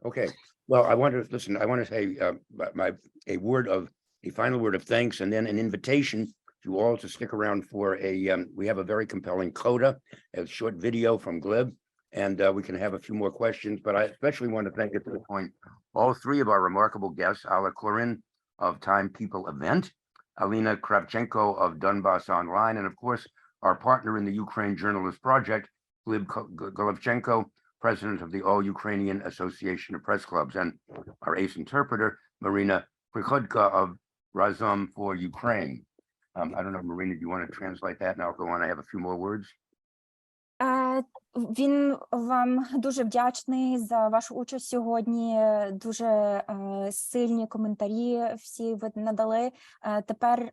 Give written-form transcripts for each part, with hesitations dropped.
Okay. Well, I want to listen. I want to say a final word of thanks, and then an invitation to all to stick around for we have a very compelling coda, a short video from Glib, and we can have a few more questions. But I especially want to thank at this point all three of our remarkable guests: Alla Koren of Time People Event, Alina Kravchenko of Donbass Online, and of course our partner in the Ukraine Journalist Project, Glib Golovchenko, president of the All-Ukrainian Association of Press Clubs, and our ace interpreter, Marina Prichodka of Razom for Ukraine. I don't know, Marina, do you want to translate that? And I'll go on. I have a few more words. Він вам дуже вдячний за вашу участь сьогодні. Дуже сильні коментарі всі ви надали. Тепер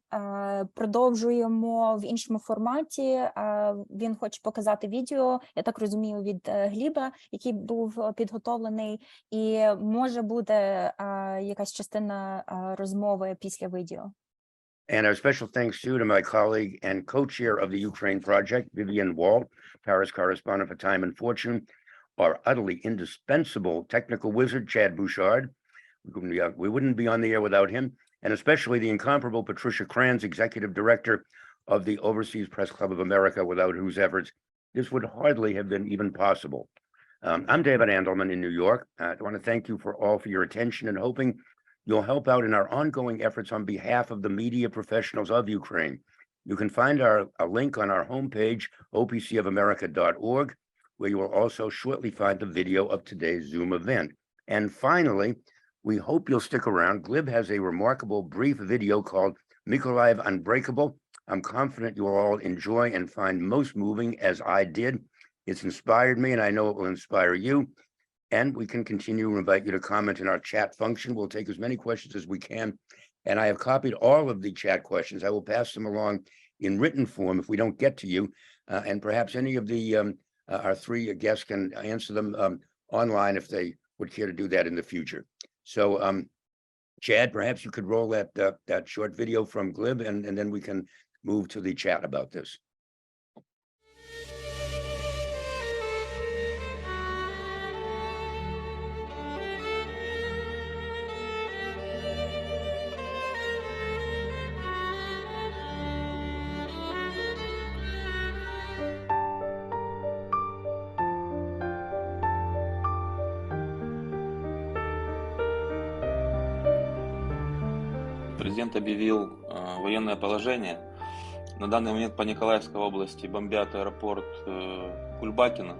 продовжуємо в іншому форматі. Він хоче показати відео, я так розумію, від Гліба, який був підготовлений. І може буде якась частина розмови після відео. And our special thanks to my colleague and co-chair of the Ukraine Project, Vivian Wall, Paris correspondent for Time and Fortune, our utterly indispensable technical wizard, Chad Bouchard. We wouldn't be on the air without him, and especially the incomparable Patricia Kranz, executive director of the Overseas Press Club of America, without whose efforts this would hardly have been even possible. I'm David Andelman in New York. I want to thank you for your attention and hoping you'll help out in our ongoing efforts on behalf of the media professionals of Ukraine. You can find a link on our homepage, opcofamerica.org, where you will also shortly find the video of today's Zoom event. And finally, we hope you'll stick around. Glib has a remarkable brief video called Mykolaiv Unbreakable. I'm confident you will all enjoy and find most moving, as I did. It's inspired me, and I know it will inspire you. And we can continue to invite you to comment in our chat function. We'll take as many questions as we can. And I have copied all of the chat questions. I will pass them along in written form if we don't get to you. And perhaps any of our three guests can answer them online if they would care to do that in the future. So, Chad, perhaps you could roll that short video from Glib, and then we can move to the chat about this. Президент объявил военное положение. На данный момент по Николаевской области бомбят аэропорт Кульбакино.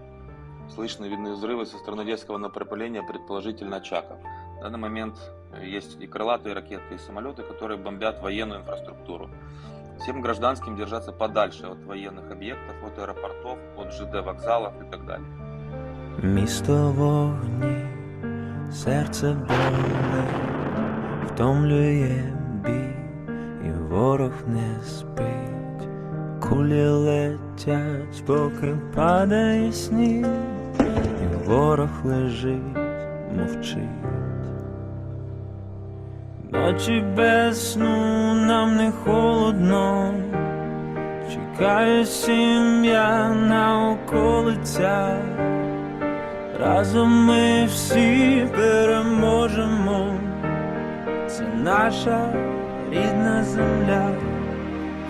Слышны видны взрывы со стороны детского направления, предположительно Очаков. На данный момент есть и крылатые ракеты, и самолеты, которые бомбят военную инфраструктуру. Всем гражданским держаться подальше от военных объектов, от аэропортов, от ЖД вокзалов и так далее. Місто вогні, серце болить, втомлює бій, і ворог не спить. Кулі летять, поки падає сніг, і ворог лежить, мовчить. Ночі без сну, нам не холодно, чекає сім'я на околицях. Разом ми всі переможемо, це наша рідна земля.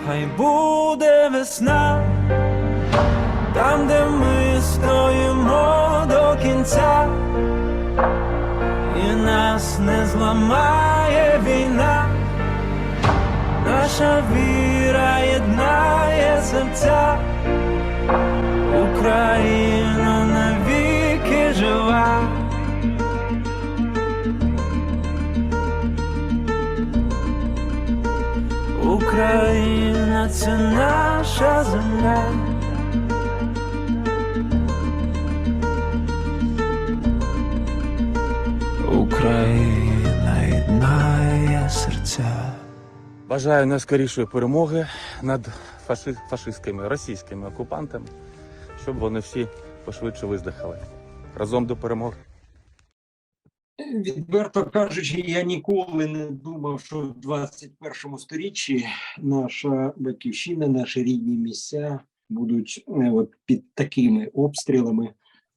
Хай буде весна, там, де ми стоїмо до кінця, і нас не зламає війна. Наша віра єднає серця, Україна навіки жива. Україна – це наша земля. Україна єднає серця. Бажаю найскорішої перемоги над фашистськими, російськими окупантами, щоб вони всі пошвидше виздихали. Разом до перемоги. Відверто кажучи, я ніколи не думав, що в 21 сторіччі наша батьківщина, наші рідні місця будуть під такими обстрілами.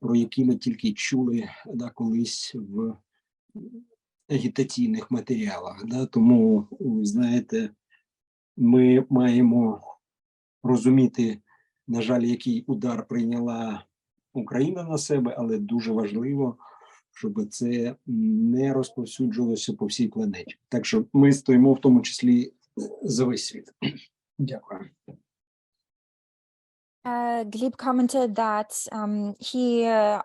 про які ми тільки чули колись в агітаційних матеріалах. Тому, знаєте, ми маємо розуміти, на жаль, який удар прийняла Україна на себе, але дуже важливо, щоб це не розповсюджувалося по всій планеті. Так що ми стоїмо в тому числі за весь світ. Дякую. Glib commented that he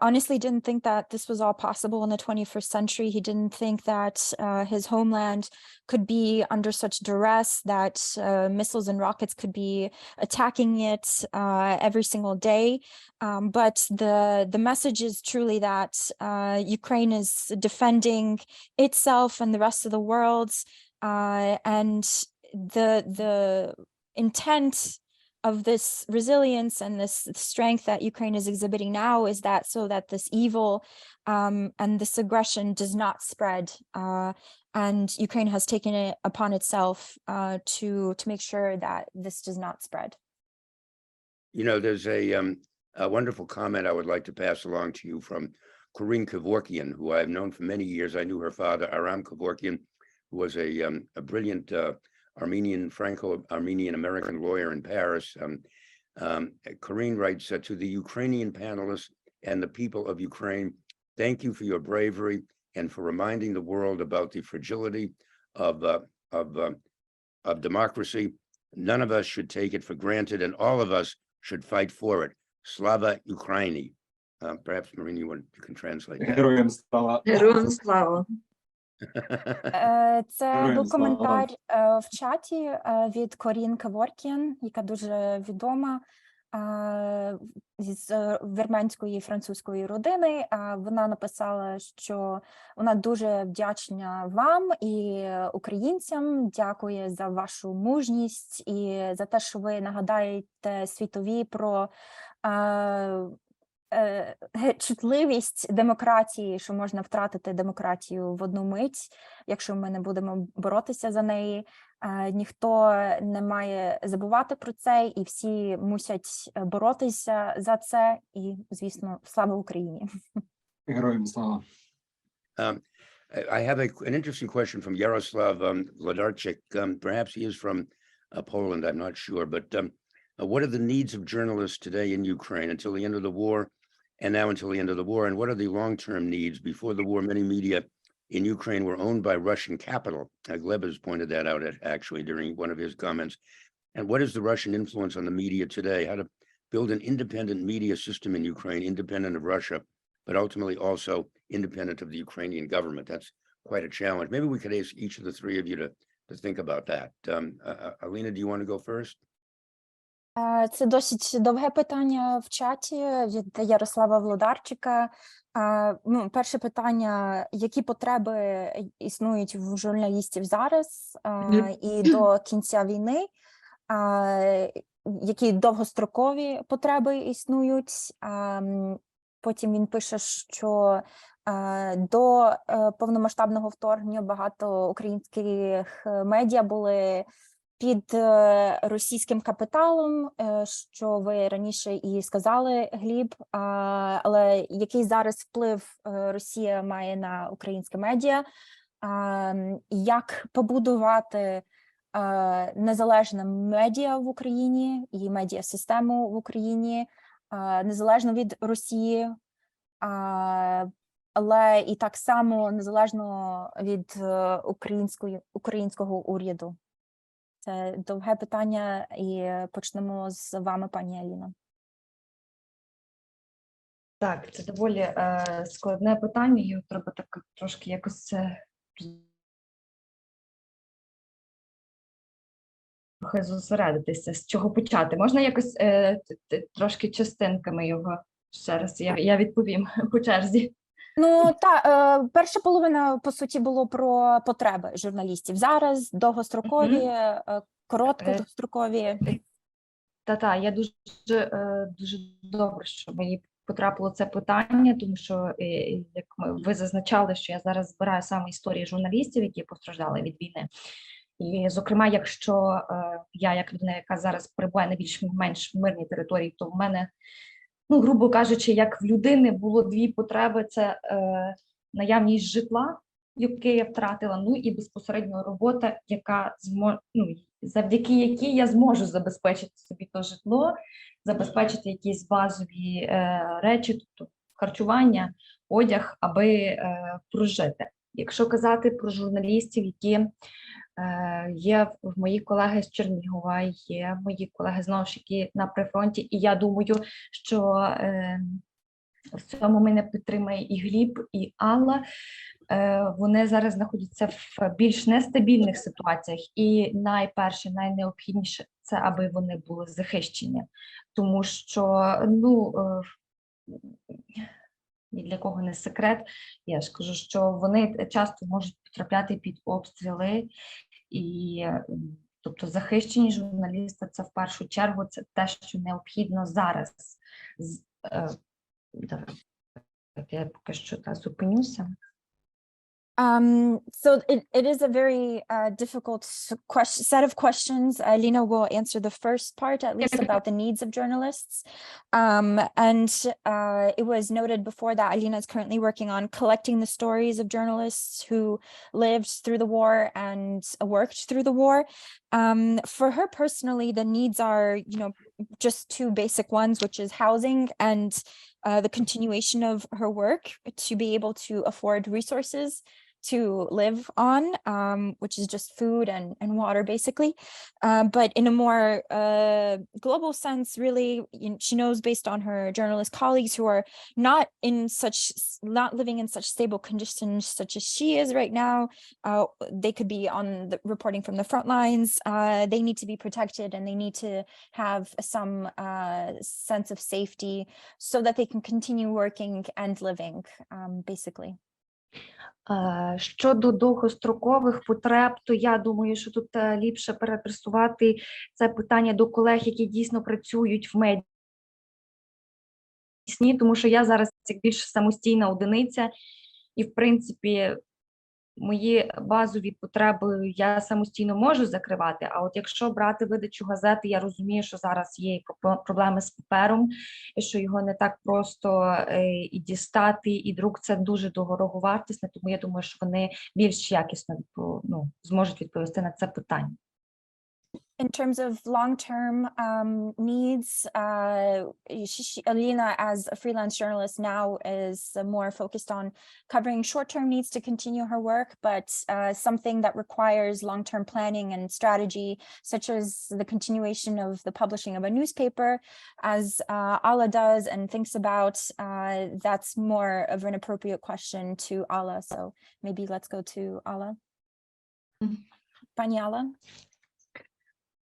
honestly didn't think that this was all possible in the 21st century. He didn't think that his homeland could be under such duress, that missiles and rockets could be attacking it every single day. But the message is truly that Ukraine is defending itself and the rest of the world, and the intent of this resilience and this strength that Ukraine is exhibiting now is that so that this evil and this aggression does not spread, and Ukraine has taken it upon itself to make sure that this does not spread. You know, there's a wonderful comment I would like to pass along to you from Alina Kravchenko, who I've known for many years. I knew her father, Aram Kravchenko, who was a brilliant Franco-Armenian American lawyer in Paris. Corinne writes, to the Ukrainian panelists and the people of Ukraine, thank you for your bravery and for reminding the world about the fragility of democracy. None of us should take it for granted, and all of us should fight for it. Slava Ukraini. Perhaps, Marina, you can translate that. Героям слава. Героям слава. Це Героям був слава. коментар в чаті від Корін Каворкін, яка дуже відома з вірменської і французької родини. Вона написала, що вона дуже вдячна вам і українцям, дякує за вашу мужність і за те, що ви нагадаєте світові про чутливість демократії, що можна втратити демократію в одну мить, якщо ми не будемо боротися за неї. Ніхто не має забувати про це, і всі мусять боротися за це. І, звісно, слава Україні! Героям слава. I have an interesting question from Yaroslav Vladarchik. Perhaps he is from Poland, I'm not sure, but what are the needs of journalists today in Ukraine until the end of the war, and now until the end of the war, and what are the long-term needs? Before the war, many media in Ukraine were owned by Russian capital. Gleb has pointed that out actually during one of his comments. And what is the Russian influence on the media today? How to build an independent media system in Ukraine, independent of Russia, but ultimately also independent of the Ukrainian government. That's quite a challenge. Maybe we could ask each of the three of you to think about that. Alina, do you want to go first? Це досить довге питання в чаті від Ярослава Влодарчика. Перше питання, які потреби існують в журналістів зараз і до кінця війни, які довгострокові потреби існують. Потім він пише, що до повномасштабного вторгнення багато українських медіа були під російським капіталом, що ви раніше і сказали, Гліб, але який зараз вплив Росія має на українське медіа, як побудувати незалежне медіа в Україні і медіасистему в Україні, незалежно від Росії, але і так само незалежно від українського уряду. Це довге питання, і почнемо з вами, пані Аліно. Так, це доволі складне питання, і треба так трошки якось це трохи зосередитися, з чого почати. Можна якось трошки частинками його ще раз, я відповім по черзі. Перша половина, по суті, було про потреби журналістів. Зараз довгострокові, короткострокові. Я дуже добре, що мені потрапило це питання, тому що, як ви зазначали, що я зараз збираю саме історії журналістів, які постраждали від війни. І, зокрема, якщо я, як людина, яка зараз перебуває на більш-менш мирній території, то в мене ну, грубо кажучи, як в людини було дві потреби: це наявність житла, яке я втратила, ну і безпосередньо робота, яка завдяки якій я зможу забезпечити собі то житло, забезпечити якісь базові речі, тобто харчування, одяг, аби прожити. Якщо казати про журналістів, які є в мої колеги з Чернігова, є мої колеги знову ж таки на прифронті, і я думаю, що в цьому мене підтримує і Гліб, і Алла. Вони зараз знаходяться в більш нестабільних ситуаціях, і найперше, найнеобхідніше – це аби вони були захищені. Тому що, ні для кого не секрет, я ж кажу, що вони часто можуть потрапляти під обстріли, і тобто захищені журналісти – це в першу чергу це те, що необхідно зараз. Я поки що зупинюся. So it is a very difficult set of questions. Alina will answer the first part, at least about the needs of journalists. And it was noted before that Alina is currently working on collecting the stories of journalists who lived through the war and worked through the war. For her personally, the needs are, just two basic ones, which is housing and the continuation of her work to be able to afford resources to live on, which is just food and water, basically. But in a more global sense, really, she knows based on her journalist colleagues who are not living in such stable conditions such as she is right now. They could be reporting from the front lines. They need to be protected, and they need to have some sense of safety so that they can continue working and living, basically. Щодо довгострокових потреб, то я думаю, що тут ліпше переадресувати це питання до колег, які дійсно працюють в медіа, тому що я зараз як більш самостійна одиниця, і, в принципі, мої базові потреби я самостійно можу закривати, а от якщо брати видачу газети, я розумію, що зараз є проблеми з папером, і що його не так просто і дістати, і друк – це дуже дороговартісне, тому я думаю, що вони більш якісно зможуть відповісти на це питання. In terms of long-term needs, Alina, as a freelance journalist now, is more focused on covering short-term needs to continue her work, but something that requires long-term planning and strategy, such as the continuation of the publishing of a newspaper, as Alla does and thinks about, that's more of an appropriate question to Alla. So maybe let's go to Alla. Pani Alla?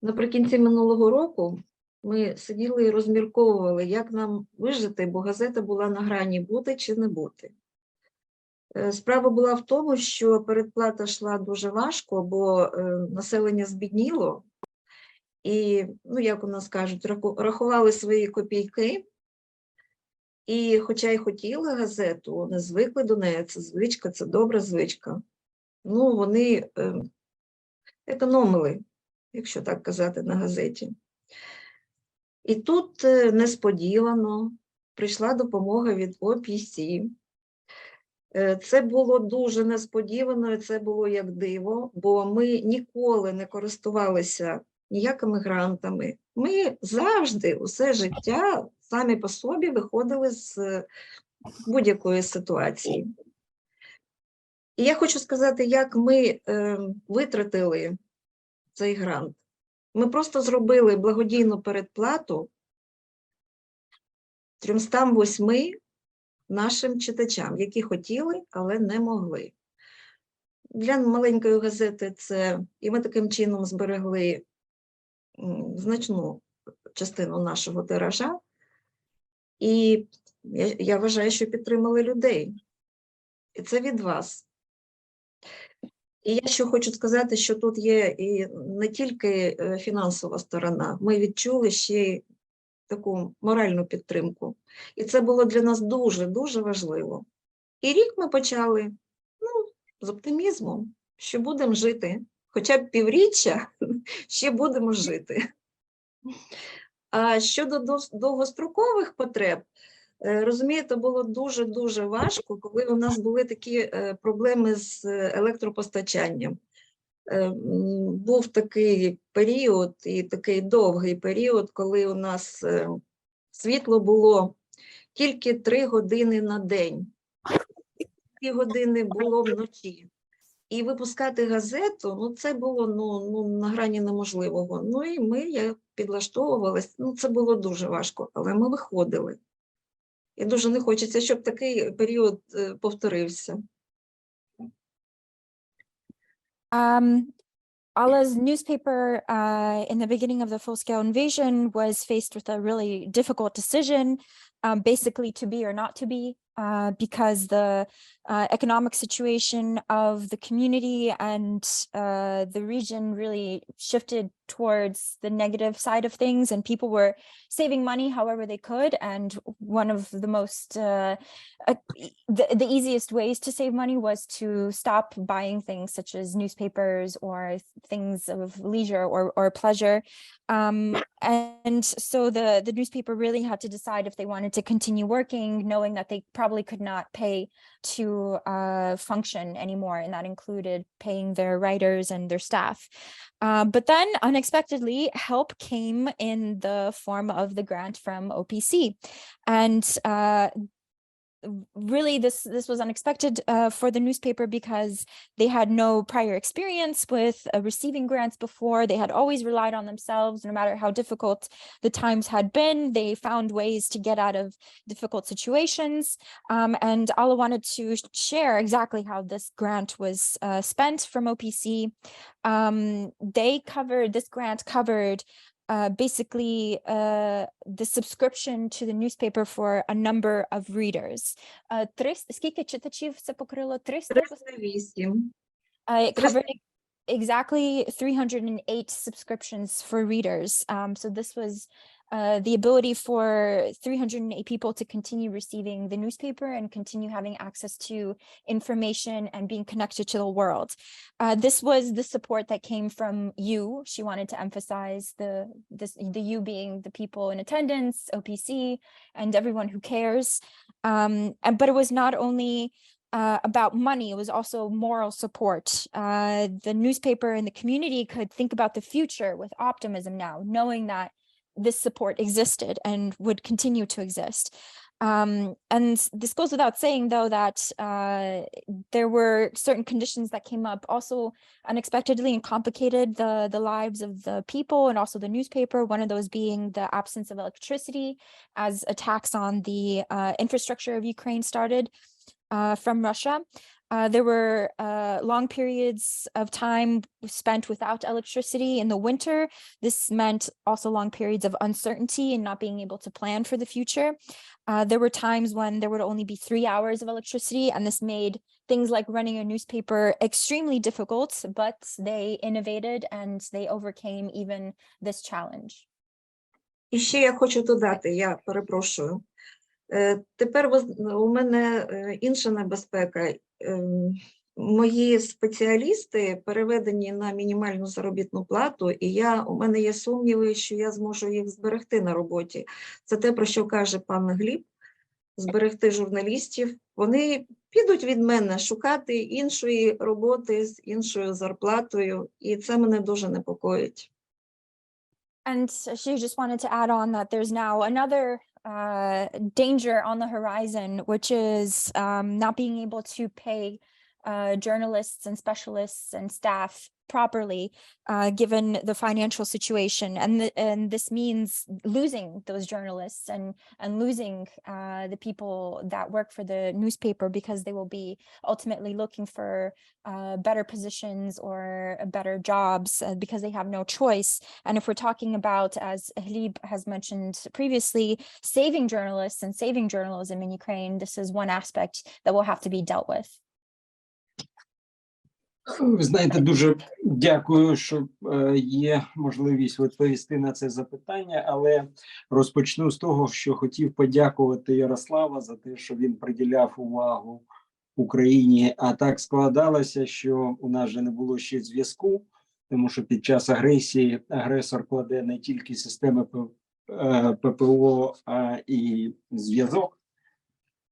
Наприкінці минулого року ми сиділи і розмірковували, як нам вижити, бо газета була на грані бути чи не бути. Справа була в тому, що передплата йшла дуже важко, бо населення збідніло. І, як у нас кажуть, рахували свої копійки. І хоча й хотіли газету, вони звикли до неї, це звичка, це добра звичка. Вони економили, якщо так казати, на газеті. І тут несподівано прийшла допомога від OPC. Це було дуже несподівано, і це було як диво, бо ми ніколи не користувалися ніякими грантами. Ми завжди, усе життя, самі по собі виходили з будь-якої ситуації. І я хочу сказати, як ми витратили цей грант. Ми просто зробили благодійну передплату 308 нашим читачам, які хотіли, але не могли. Для маленької газети це, і ми таким чином зберегли значну частину нашого тиража, і я вважаю, що підтримали людей. І це від вас. І я ще хочу сказати, що тут є і не тільки фінансова сторона, ми відчули ще й таку моральну підтримку. І це було для нас дуже-дуже важливо. І рік ми почали з оптимізмом, що будемо жити. Хоча б півріччя ще будемо жити. А щодо довгострокових потреб, розумієте, було дуже-дуже важко, коли у нас були такі проблеми з електропостачанням. Був такий період, і такий довгий період, коли у нас світло було тільки 3 години на день, 2 години було вночі. І випускати газету, ну це було на грані неможливого. Ну і я підлаштовувалась, це було дуже важко, але ми виходили. І дуже не хочеться, щоб такий період повторився. Alla's newspaper in the beginning of the full-scale invasion was faced with a really difficult decision, basically to be or not to be, because the economic situation of the community and the region really shifted towards the negative side of things, and people were saving money however they could. And one of the most the easiest ways to save money was to stop buying things such as newspapers or things of leisure or pleasure. And so the newspaper really had to decide if they wanted to continue working, knowing that they probably could not pay to function anymore, and that included paying their writers and their staff. But then unexpectedly, help came in the form of the grant from OPC. And really this was unexpected for the newspaper, because they had no prior experience with receiving grants before. They had always relied on themselves. No matter how difficult the times had been, they found ways to get out of difficult situations. And Alla wanted to share exactly how this grant was spent from OPC. This grant covered basically the subscription to the newspaper for a number of readers. Скільки читачів це покрило? 300? 308. It covered exactly 308 subscriptions for readers. So this was the ability for 308 people to continue receiving the newspaper and continue having access to information and being connected to the world. This was the support that came from you. She wanted to emphasize the you being the people in attendance, OPC, and everyone who cares. But it was not only about money, it was also moral support. The newspaper and the community could think about the future with optimism now, knowing that this support existed and would continue to exist. And this goes without saying, though, that there were certain conditions that came up also unexpectedly and complicated the lives of the people and also the newspaper, one of those being the absence of electricity as attacks on the infrastructure of Ukraine started from Russia. There were long periods of time spent without electricity in the winter. This meant also long periods of uncertainty and not being able to plan for the future. There were times when there would only be 3 hours of electricity, and this made things like running a newspaper extremely difficult, but they innovated and they overcame even this challenge. І ще я хочу додати, я перепрошую. Тепер у мене інша небезпека. Мої спеціалісти переведені на мінімальну заробітну плату, і у мене є сумніви, що я зможу їх зберегти на роботі. Це те, про що каже пан Гліб, зберегти журналістів. Вони підуть від мене шукати іншої роботи з іншою зарплатою, і це мене дуже непокоїть. And she just wanted to add on that there's now another danger on the horizon, which is not being able to pay journalists and specialists and staff properly, given the financial situation, and this means losing those journalists and losing the people that work for the newspaper, because they will be ultimately looking for better positions or better jobs because they have no choice. And if we're talking about, as Glib has mentioned previously, saving journalists and saving journalism in Ukraine, this is one aspect that will have to be dealt with. Ви знаєте, дуже дякую, що є можливість відповісти на це запитання, але розпочну з того, що хотів подякувати Ярослава за те, що він приділяв увагу Україні, а так складалося, що у нас же не було ще зв'язку, тому що під час агресії агресор кладе не тільки системи ППО і зв'язок.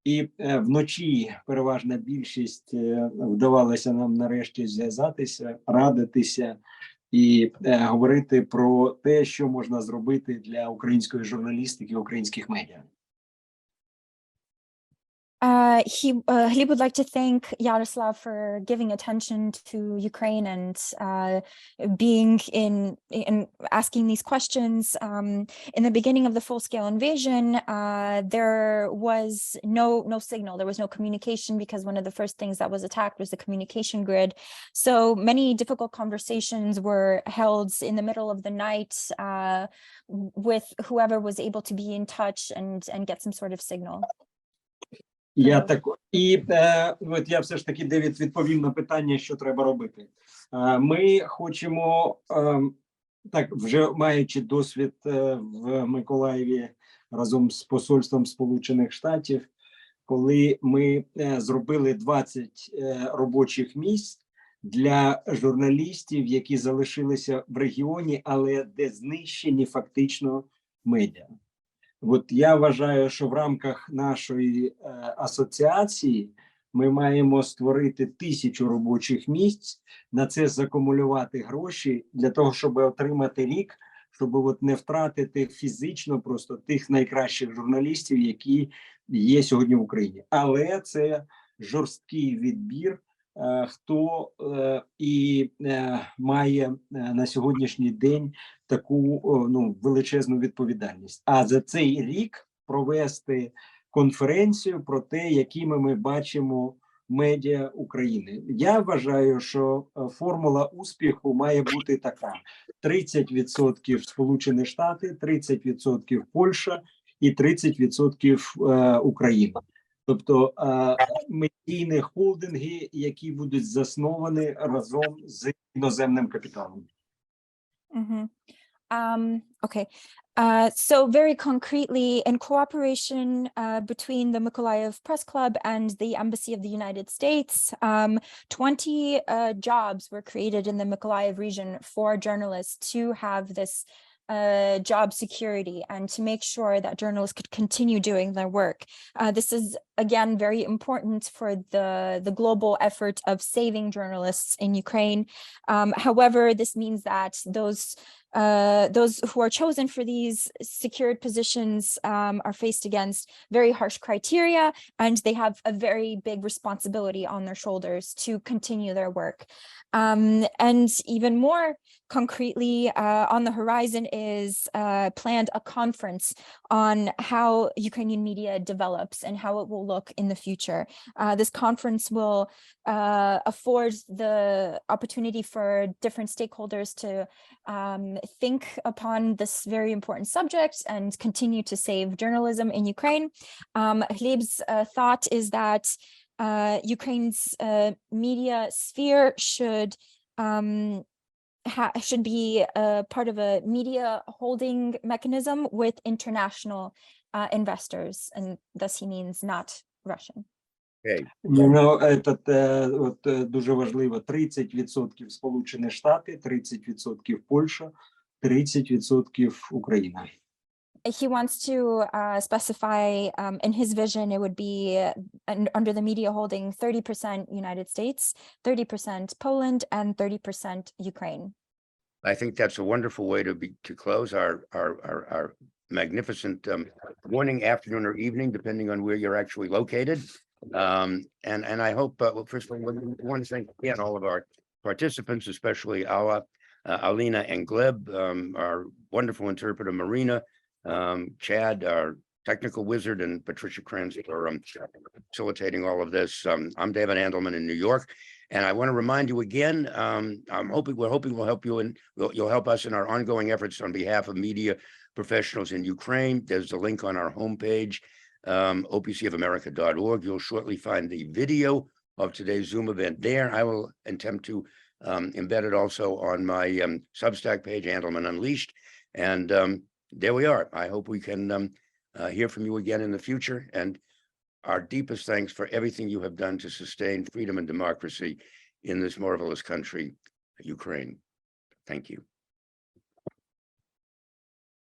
І вночі переважна більшість вдавалося нам нарешті зв'язатися, радитися і говорити про те, що можна зробити для української журналістики, українських медіа. Glib would like to thank Yaroslav for giving attention to Ukraine and being in asking these questions. In the beginning of the full-scale invasion, there was no signal, there was no communication, because one of the first things that was attacked was the communication grid. So many difficult conversations were held in the middle of the night with whoever was able to be in touch and get some sort of signal. От я все ж таки, Девід, відповім на питання, що треба робити. Ми хочемо, так, вже маючи досвід в Миколаєві разом з посольством Сполучених Штатів, коли ми зробили 20 робочих місць для журналістів, які залишилися в регіоні, але де знищені фактично медіа. От я вважаю, що в рамках нашої асоціації ми маємо створити 1000 робочих місць, на це закумулювати гроші для того, щоб отримати рік, щоб от не втратити фізично просто тих найкращих журналістів, які є сьогодні в Україні. Але це жорсткий відбір, хто має на сьогоднішній день таку величезну відповідальність. А за цей рік провести конференцію про те, якими ми бачимо медіа України. Я вважаю, що формула успіху має бути така: 30% Сполучені Штати, 30% Польща і 30% Україна. Тобто медійні холдинги, які будуть засновані разом з іноземним капіталом. Okay. So very concretely, in cooperation between the Mykolaiv Press Club and the Embassy of the United States, 20 jobs were created in the Mykolaiv region for journalists to have this job security and to make sure that journalists could continue doing their work. This is, again, very important for the global effort of saving journalists in Ukraine. However, this means that those who are chosen for these secured positions are faced against very harsh criteria, and they have a very big responsibility on their shoulders to continue their work. And even more concretely, on the horizon is planned a conference on how Ukrainian media develops and how it will look in the future. This conference will afford the opportunity for different stakeholders to think upon this very important subject and continue to save journalism in Ukraine. Glib's thought is that Ukraine's media sphere should be part of a media holding mechanism with international investors, and thus he means not Russian. Okay. Дуже важливо: 30% Сполучені Штати, 30% Польща, 30% Україна. He wants to specify in his vision, it would be under the media holding 30% United States, 30% Poland, and 30% Ukraine. I think that's a wonderful way to close our magnificent morning, afternoon, or evening, depending on where you're actually located. And I hope, well, first of all, we want to thank again all of our participants, especially Alina and Glib, our wonderful interpreter Marina, Chad, our technical wizard, and Patricia Kranz for facilitating all of this. I'm David Andelman in New York, and I want to remind you again, we're hoping we'll help you, and you'll help us in our ongoing efforts on behalf of media professionals in Ukraine. There's a link on our homepage, opcofamerica.org. You'll shortly find the video of today's Zoom event there. I will attempt to embed it also on my Substack page, Andelman Unleashed, and there we are. I hope we can hear from you again in the future, and our deepest thanks for everything you have done to sustain freedom and democracy in this marvelous country, Ukraine. Thank you.